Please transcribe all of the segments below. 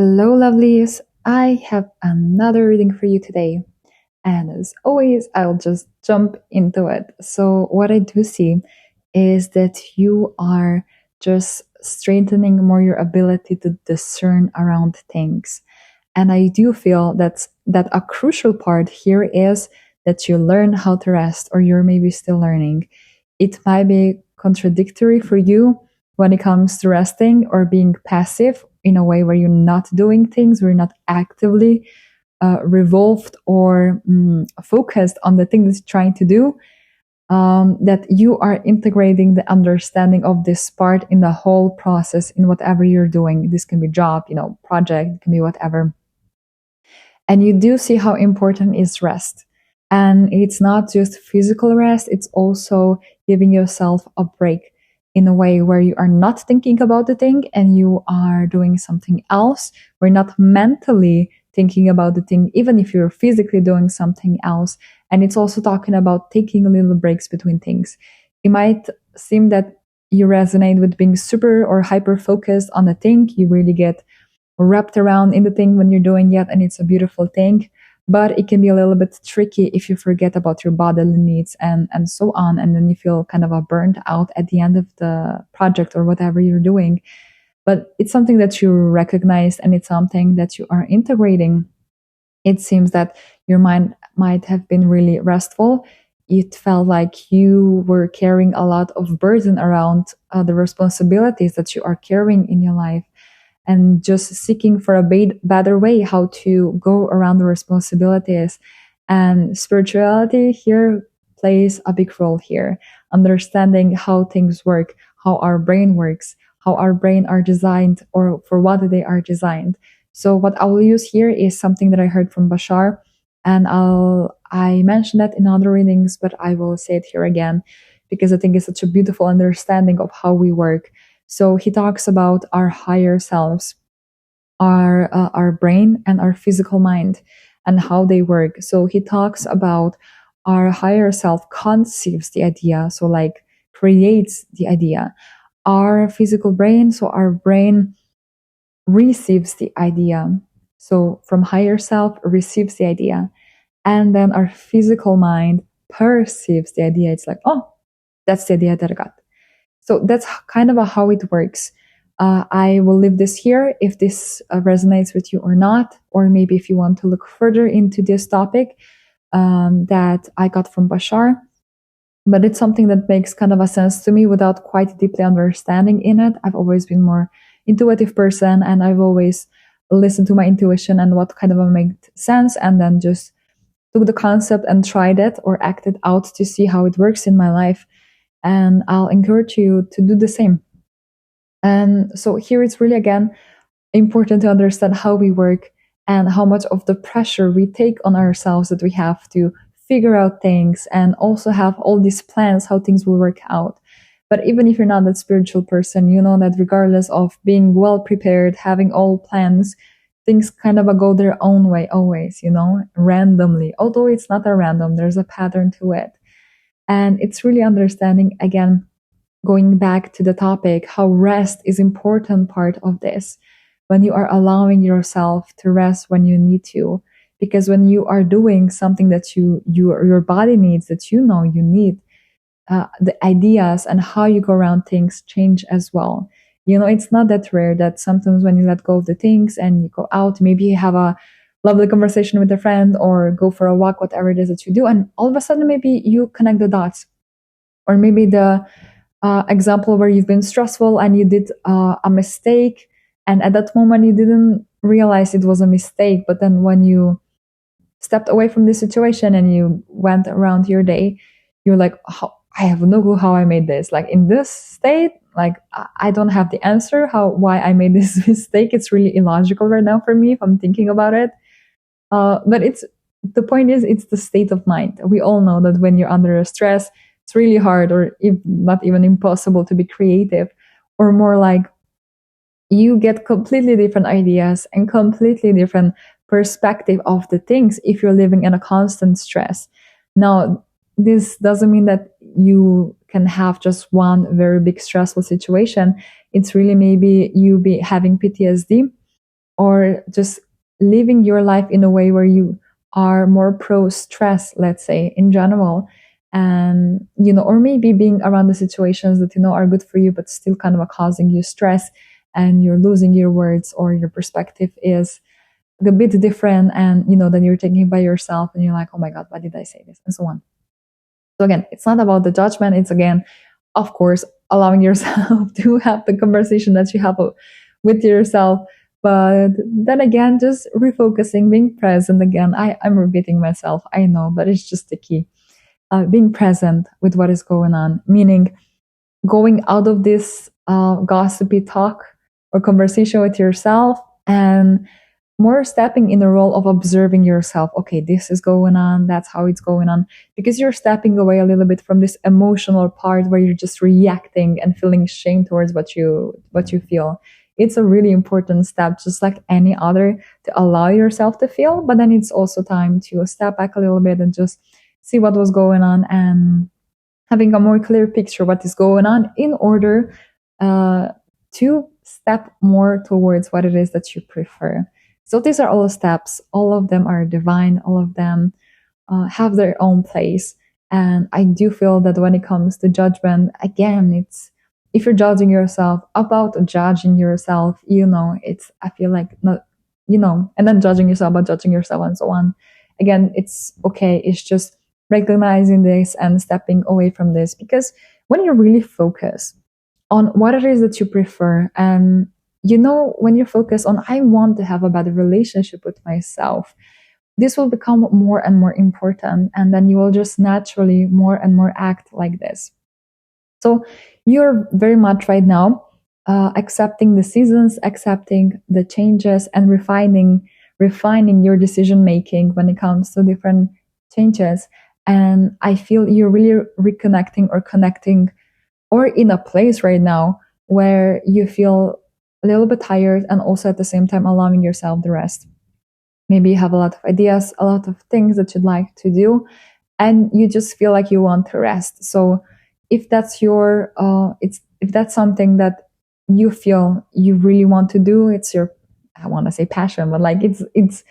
Hello, lovelies. I have another reading for you today. And as always, I'll just jump into it. So, what I do see is that you are just strengthening more your ability to discern around things. And I do feel that a crucial part here is that you learn how to rest, or you're maybe still learning. It might be contradictory for you when it comes to resting or being passive in a way where you're not doing things, where you're not actively revolved or focused on the thing that you're trying to do, that you are integrating the understanding of this part in the whole process in whatever you're doing. This can be job, project, it can be whatever. And you do see how important is rest. And it's not just physical rest, it's also giving yourself a break in a way where you are not thinking about the thing and you are doing something else. We're not mentally thinking about the thing, even if you're physically doing something else. And it's also talking about taking little breaks between things. It might seem that you resonate with being super or hyper focused on a thing. You really get wrapped around in the thing when you're doing it, and it's a beautiful thing. But it can be a little bit tricky if you forget about your bodily needs and so on, and then you feel kind of a burnt out at the end of the project or whatever you're doing. But it's something that you recognize, and it's something that you are integrating. It seems that your mind might have been really restful. It felt like you were carrying a lot of burden around the responsibilities that you are carrying in your life, and just seeking for a better way how to go around the responsibilities. And spirituality here plays a big role here, understanding how things work, how our brain works, how our brain are designed, or for what they are designed. So what I will use here is something that I heard from Bashar, and I mentioned that in other readings, but I will say it here again because I think it's such a beautiful understanding of how we work. So he talks about our higher selves, our brain and our physical mind, and how they work. So he talks about our higher self conceives the idea, so like creates the idea. Our physical brain, so our brain receives the idea. So from higher self receives the idea, and then our physical mind perceives the idea. It's like, oh, that's the idea that I got. So that's kind of how it works. I will leave this here if this resonates with you or not, or maybe if you want to look further into this topic that I got from Bashar. But it's something that makes kind of a sense to me without quite deeply understanding in it. I've always been more intuitive person, and I've always listened to my intuition and what kind of made sense, and then just took the concept and tried it or acted out to see how it works in my life. And I'll encourage you to do the same. And so here it's really, again, important to understand how we work and how much of the pressure we take on ourselves that we have to figure out things and also have all these plans how things will work out. But even if you're not that spiritual person, you know that regardless of being well prepared, having all plans, things kind of go their own way always, randomly. Although it's not a random, there's a pattern to it. And it's really understanding, again, going back to the topic, how rest is important part of this. When you are allowing yourself to rest when you need to, because when you are doing something that your body needs, that you know you need, the ideas and how you go around things change as well. It's not that rare that sometimes when you let go of the things and you go out, maybe you have a lovely conversation with a friend or go for a walk, whatever it is that you do, and all of a sudden maybe you connect the dots. Or maybe the example where you've been stressful and you did a mistake, and at that moment you didn't realize it was a mistake, but then when you stepped away from this situation and you went around your day, you're like, I have no clue how I made this, like in this state, like I don't have the answer why I made this mistake. It's really illogical right now for me if I'm thinking about it. But the point is, it's the state of mind. We all know that when you're under stress, it's really hard, or not even impossible, to be creative, or more like you get completely different ideas and completely different perspective of the things if you're living in a constant stress. Now, this doesn't mean that you can have just one very big stressful situation. It's really maybe you be having PTSD, or just living your life in a way where you are more pro stress, let's say, in general. And, or maybe being around the situations that, are good for you, but still kind of causing you stress, and you're losing your words, or your perspective is a bit different. And, then you're taking it by yourself and you're like, oh my God, why did I say this? And so on. So again, it's not about the judgment. It's again, of course, allowing yourself to have the conversation that you have with yourself. But then again, just refocusing, being present again. I'm repeating myself, I know, but it's just the key. Being present with what is going on, meaning going out of this gossipy talk or conversation with yourself, and more stepping in the role of observing yourself. Okay, this is going on, that's how it's going on, because you're stepping away a little bit from this emotional part where you're just reacting and feeling shame towards what you feel. It's a really important step, just like any other, to allow yourself to feel, but then it's also time to step back a little bit and just see what was going on, and having a more clear picture what is going on in order to step more towards what it is that you prefer. So these are all steps. All of them are divine. All of them have their own place. And I do feel that when it comes to judgment, again, it's if you're judging yourself about judging yourself, it's, I feel like, not, and then judging yourself about judging yourself and so on. Again, it's okay. It's just recognizing this and stepping away from this, because when you really focus on what it is that you prefer, and when you focus on, I want to have a better relationship with myself, this will become more and more important, and then you will just naturally more and more act like this. So you're very much right now accepting the seasons, accepting the changes, and refining your decision making when it comes to different changes. And I feel you're really reconnecting or connecting, or in a place right now where you feel a little bit tired, and also at the same time allowing yourself the rest. Maybe you have a lot of ideas, a lot of things that you'd like to do, and you just feel like you want to rest. So if that's if that's something that you feel you really want to do, it's your, I want to say passion, but like it's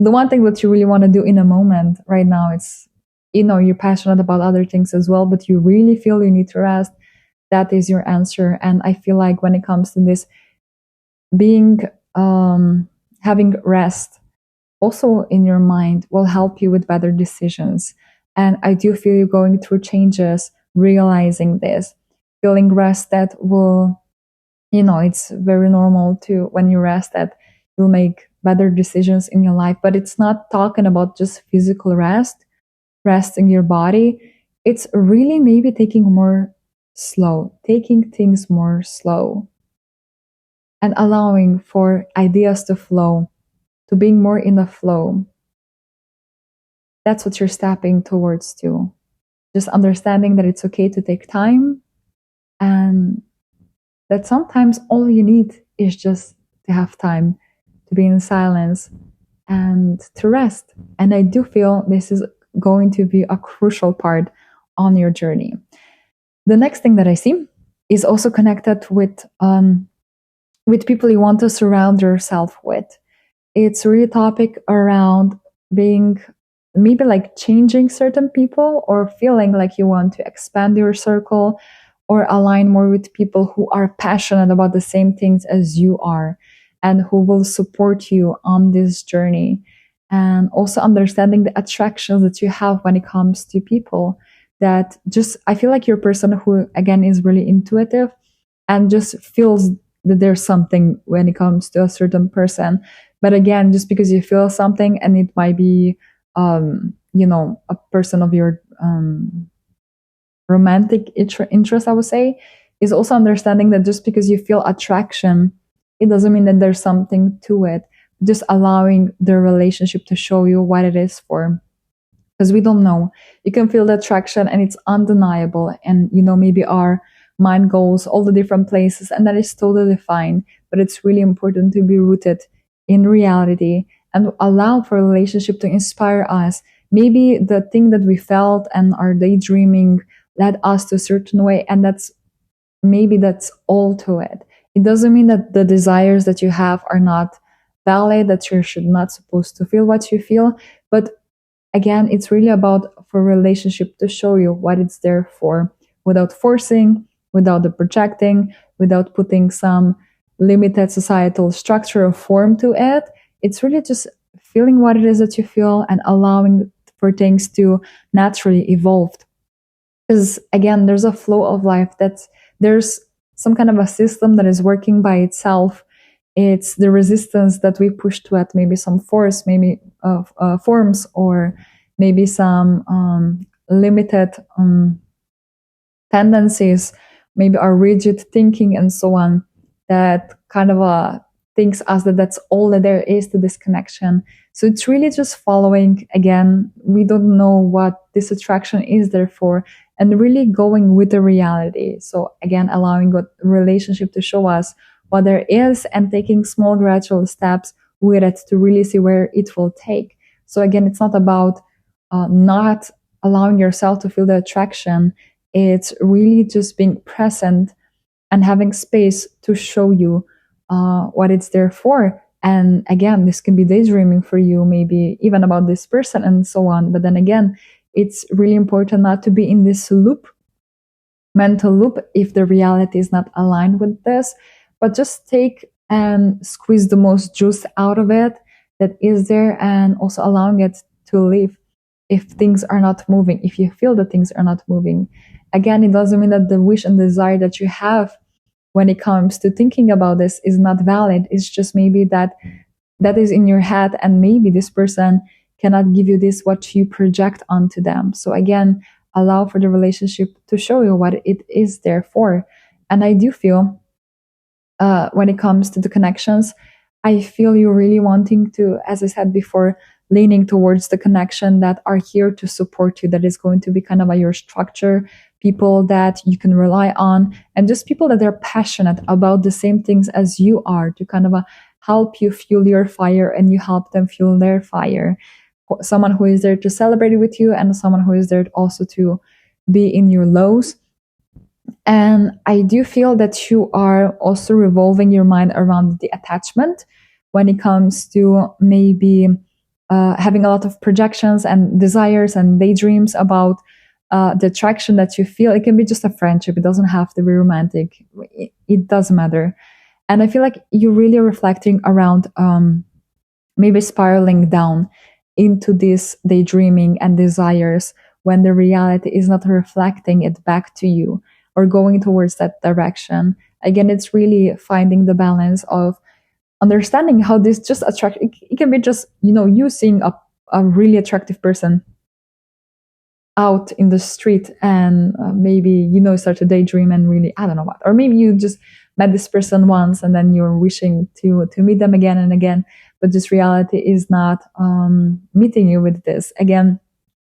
the one thing that you really want to do in a moment right now. It's, you're passionate about other things as well, but you really feel you need to rest. That is your answer. And I feel like when it comes to this, being having rest also in your mind will help you with better decisions. And I do feel you going through changes, realizing this, feeling rest that will, it's very normal to, when you rest, that you'll make better decisions in your life. But it's not talking about just physical resting your body. It's really maybe taking things more slow, and allowing for ideas to flow, to being more in the flow. That's what you're stepping towards too. Just understanding that it's okay to take time, and that sometimes all you need is just to have time to be in silence and to rest. And I do feel this is going to be a crucial part on your journey. The next thing that I see is also connected with people you want to surround yourself with. It's really a topic around being, maybe like changing certain people, or feeling like you want to expand your circle or align more with people who are passionate about the same things as you are, and who will support you on this journey. And also understanding the attractions that you have when it comes to people, that just, I feel like you're a person who, again, is really intuitive and just feels that there's something when it comes to a certain person. But again, just because you feel something, and it might be, a person of your romantic interest, I would say, is also understanding that just because you feel attraction, it doesn't mean that there's something to it. Just allowing the relationship to show you what it is for. Because we don't know. You can feel the attraction and it's undeniable. And, maybe our mind goes all the different places, and that is totally fine. But it's really important to be rooted in reality and allow for a relationship to inspire us. Maybe the thing that we felt and our daydreaming led us to a certain way, and that's all to it. It doesn't mean that the desires that you have are not valid, that you should not supposed to feel what you feel. But again, it's really about for relationship to show you what it's there for, without forcing, without the projecting, without putting some limited societal structure or form to it. It's really just feeling what it is that you feel and allowing for things to naturally evolve. Because again, there's a flow of life, that's there's some kind of a system that is working by itself. It's the resistance that we push to it, maybe some force, maybe forms, or maybe some limited tendencies, maybe our rigid thinking and so on, that kind of thinks us that that's all that there is to this connection. So it's really just following. Again, we don't know what this attraction is there for, and really going with the reality. So again, allowing what relationship to show us what there is, and taking small gradual steps with it to really see where it will take. So again, it's not about not allowing yourself to feel the attraction. It's really just being present and having space to show you what it's there for. And again, this can be daydreaming for you, maybe even about this person and so on. But then again, it's really important not to be in this loop, mental loop, if the reality is not aligned with this, but just take and squeeze the most juice out of it that is there, and also allowing it to live if things are not moving, if you feel that things are not moving. Again, it doesn't mean that the wish and desire that you have when it comes to thinking about this is not valid. It's just maybe that that is in your head, and maybe this person cannot give you this what you project onto them. So again, allow for the relationship to show you what it is there for. And I do feel when it comes to the connections, I feel you really wanting to, as I said before, leaning towards the connection that are here to support you, that is going to be kind of your structure, people that you can rely on, and just people that are passionate about the same things as you are, to kind of help you fuel your fire and you help them fuel their fire. Someone who is there to celebrate with you, and someone who is there also to be in your lows. And I do feel that you are also revolving your mind around the attachment when it comes to maybe having a lot of projections and desires and daydreams about the attraction that you feel. It can be just a friendship. It doesn't have to be romantic. It doesn't matter. And I feel like you're really reflecting around maybe spiraling down into this daydreaming and desires when the reality is not reflecting it back to you or going towards that direction. Again, it's really finding the balance of understanding how this just attract. It can be just, you seeing a really attractive person out in the street, and maybe start to daydream and really, I don't know what, or maybe you just met this person once and then you're wishing to meet them again and again, but this reality is not meeting you with this. Again,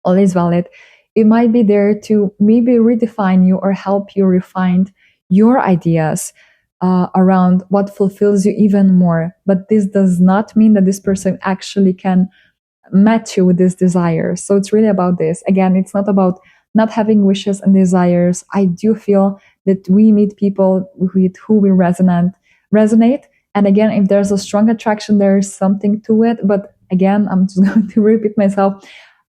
all is valid. It might be there to maybe redefine you or help you refine your ideas around what fulfills you even more. But this does not mean that this person actually can match you with this desire. So it's really about this. Again, it's not about not having wishes and desires. I do feel that we meet people with who we resonate. And again, if there's a strong attraction, there's something to it. But again, I'm just going to repeat myself.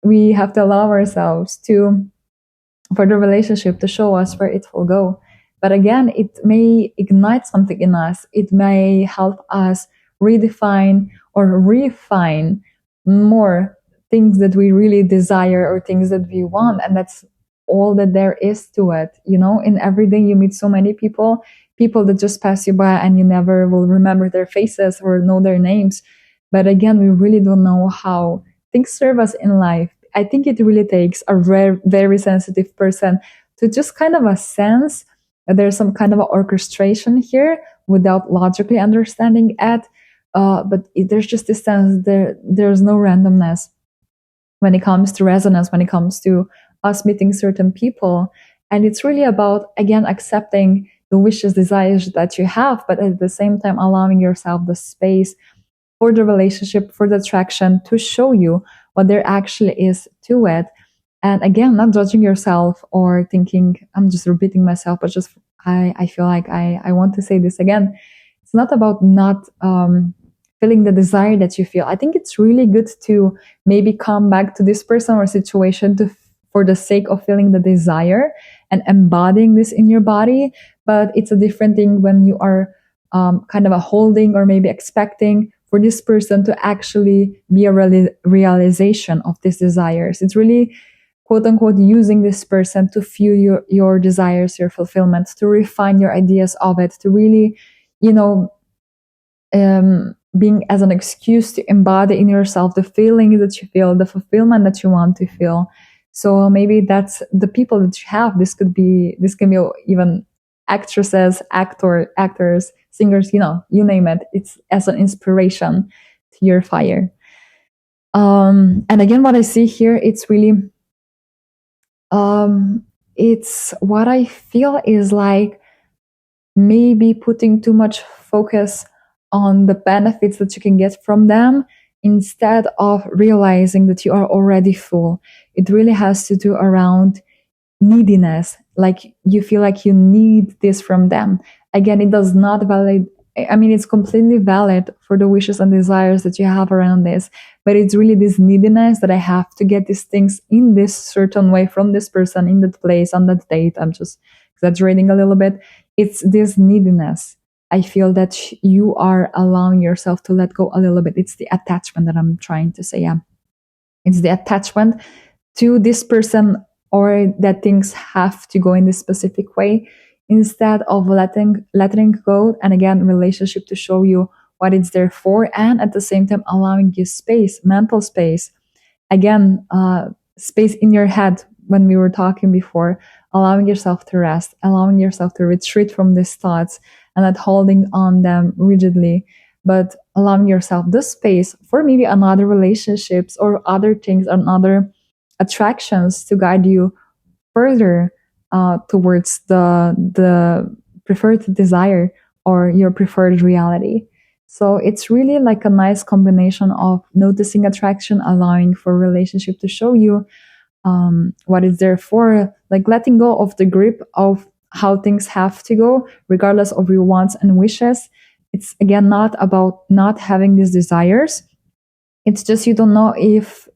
We have to allow ourselves for the relationship to show us where it will go. But again, it may ignite something in us. It may help us redefine or refine more things that we really desire or things that we want. And that's all that there is to it. In every day you meet so many people that just pass you by and you never will remember their faces or know their names. But again, we really don't know how things serve us in life. I think it really takes a very sensitive person to just kind of a sense that there's some kind of orchestration here without logically understanding it. But there's just this sense there's no randomness when it comes to resonance, when it comes to us meeting certain people. And it's really about, again, accepting the wishes, desires that you have, but at the same time allowing yourself the space for the relationship, for the attraction to show you what there actually is to it. And again, not judging yourself or thinking, I'm just repeating myself, but just I feel like I want to say this again. It's not about not feeling the desire that you feel, I think it's really good to maybe come back to this person or situation for the sake of feeling the desire and embodying this in your body. But it's a different thing when you are kind of a holding or maybe expecting for this person to actually be a realization of these desires. It's really, quote unquote, using this person to fuel your desires, your fulfillment, to refine your ideas of it, to really, you know, being as an excuse to embody in yourself the feeling that you feel, the fulfillment that you want to feel. So maybe that's the people that you have. This can be even actresses, actors, singers, you name it. It's as an inspiration to your fire. And again, what I see here, it's really, it's what I feel is like maybe putting too much focus on the benefits that you can get from them instead of realizing that you are already full. It really has to do around neediness, like you feel like you need this from them. Again, it does not valid. I mean, it's completely valid for the wishes and desires that you have around this, but it's really this neediness that I have to get these things in this certain way from this person, in that place, on that date. I'm just exaggerating a little bit. It's this neediness. I feel that you are allowing yourself to let go a little bit. It's the attachment that I'm trying to say. Yeah. It's the attachment to this person, or that things have to go in this specific way, instead of letting go. And again, relationship to show you what it's there for, and at the same time allowing you space, mental space. Again, space in your head, when we were talking before, allowing yourself to rest, allowing yourself to retreat from these thoughts and not holding on them rigidly, but allowing yourself the space for maybe another relationships or other things and other attractions to guide you further towards the preferred desire or your preferred reality. So it's really like a nice combination of noticing attraction, allowing for relationship to show you what is there for, like letting go of the grip of how things have to go, regardless of your wants and wishes. It's again not about not having these desires. It's just you don't know if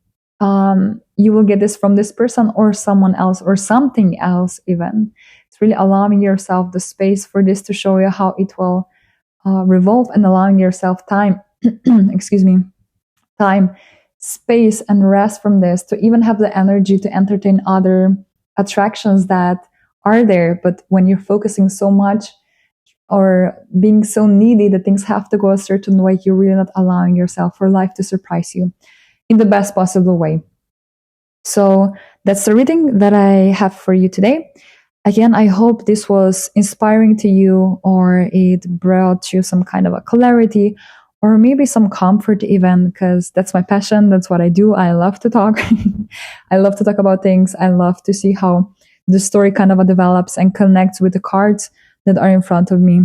you will get this from this person or someone else or something else even. It's really allowing yourself the space for this to show you how it will revolve, and allowing yourself time, excuse me, time, space, and rest from this to even have the energy to entertain other attractions that are there. But when you're focusing so much or being so needy that things have to go a certain way, you're really not allowing yourself for life to surprise you in the best possible way. So that's the reading that I have for you today. Again, I hope this was inspiring to you, or it brought you some kind of a clarity, or maybe some comfort even, because that's my passion. That's what I do. I love to talk. I love to talk about things. I love to see how the story kind of develops and connects with the cards that are in front of me.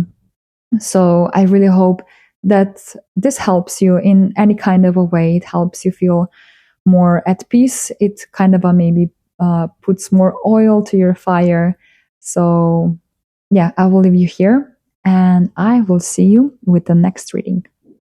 So I really hope that this helps you in any kind of a way. It helps you feel more at peace. It kind of maybe puts more oil to your fire. So yeah, I will leave you here, and I will see you with the next reading.